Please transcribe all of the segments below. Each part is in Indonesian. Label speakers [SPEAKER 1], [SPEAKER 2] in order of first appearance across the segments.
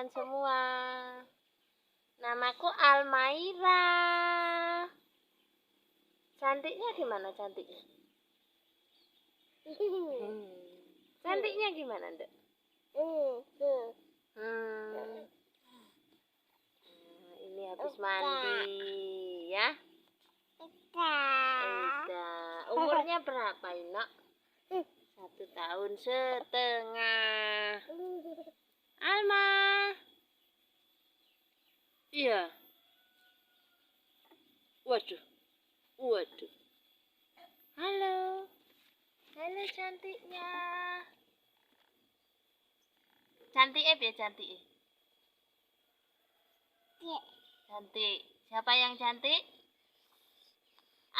[SPEAKER 1] teman-teman semua. Namaku Almaira. Cantiknya gimana cantiknya? Cantiknya gimana, Ndek? Ini habis mandi ya. Ida. Umurnya berapa, Nak? 1,5 tahun. Alma. Iya. Waduh. Halo. Halo cantiknya. Cantik ya cantik. Cantik. Siapa yang cantik?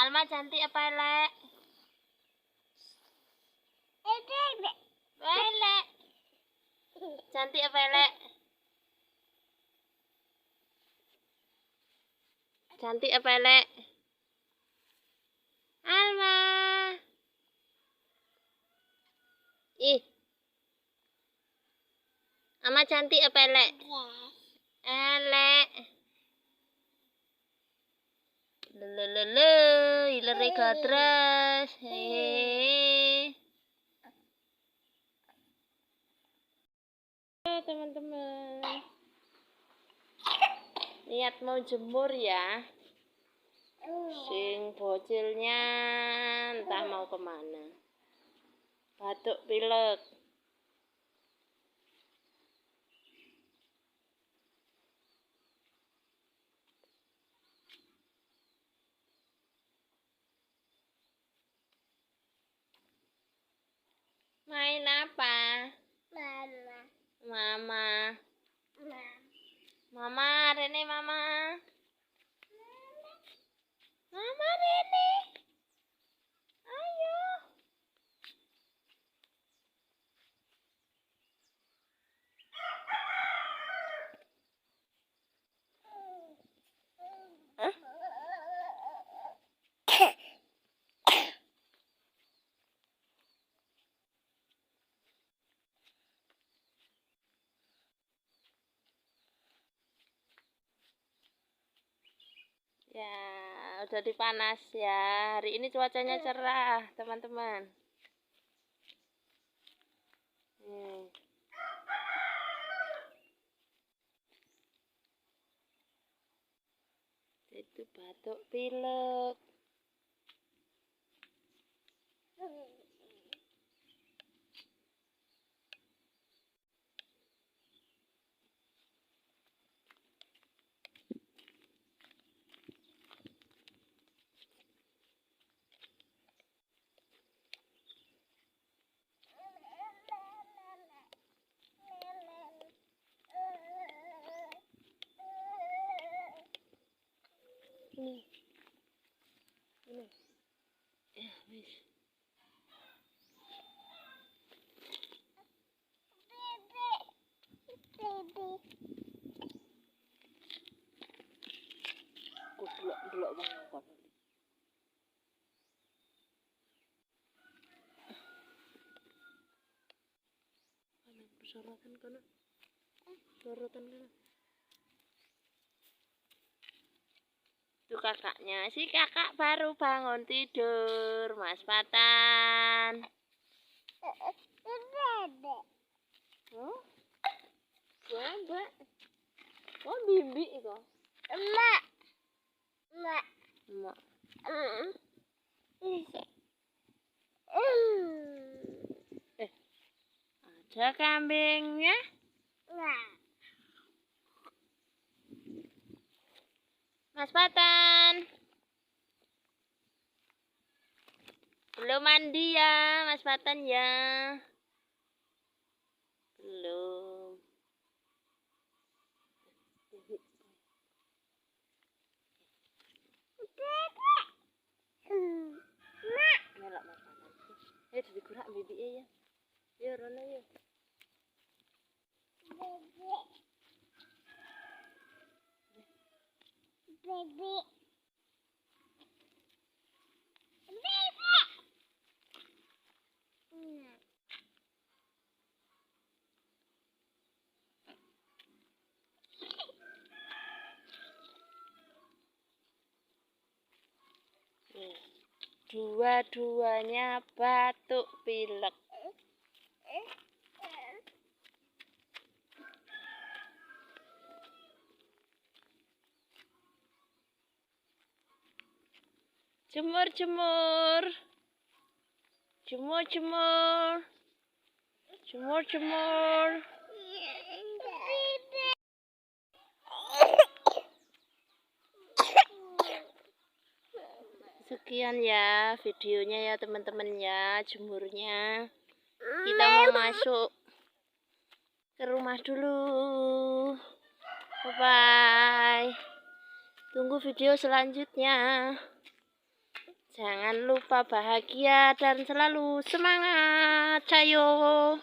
[SPEAKER 1] Alma cantik apa elek? Elek. Cantik apa elek? Cantik apa elek? Alma. Ih. Ama cantik apa elek? Elek. Lelelele, ilere gadras. Hehehe. Teman-teman. Niat mau jemur ya. Sing bocilnya entah mau kemana. Batuk pilek. Main apa? Mama, Rene mama. Mama Rene. Ayo. Ya, udah dipanas ya. Hari ini cuacanya cerah, teman-teman. Itu batuk pilek. Ini. Ya, wis. Delok banget kok. Sorotan kono. Itu kakaknya, si kakak baru bangun tidur, Mas Patan. Mbak. Oh, bibi itu. Emak. Ada kambingnya? Mas Patan. Belum mandi ya, Mas Patan ya. Belum. Melok Mas Patan. Dikurak bibiknya ya. Ya, Rono ya. Baby. Dua-duanya batuk pilek. Jemur, jemur. Jemur, jemur. Jemur, jemur. Sekian ya videonya ya teman-teman ya, jemurnya. Kita mau masuk ke rumah dulu. Bye-bye. Tunggu video selanjutnya. Jangan lupa bahagia dan selalu semangat. Cayo.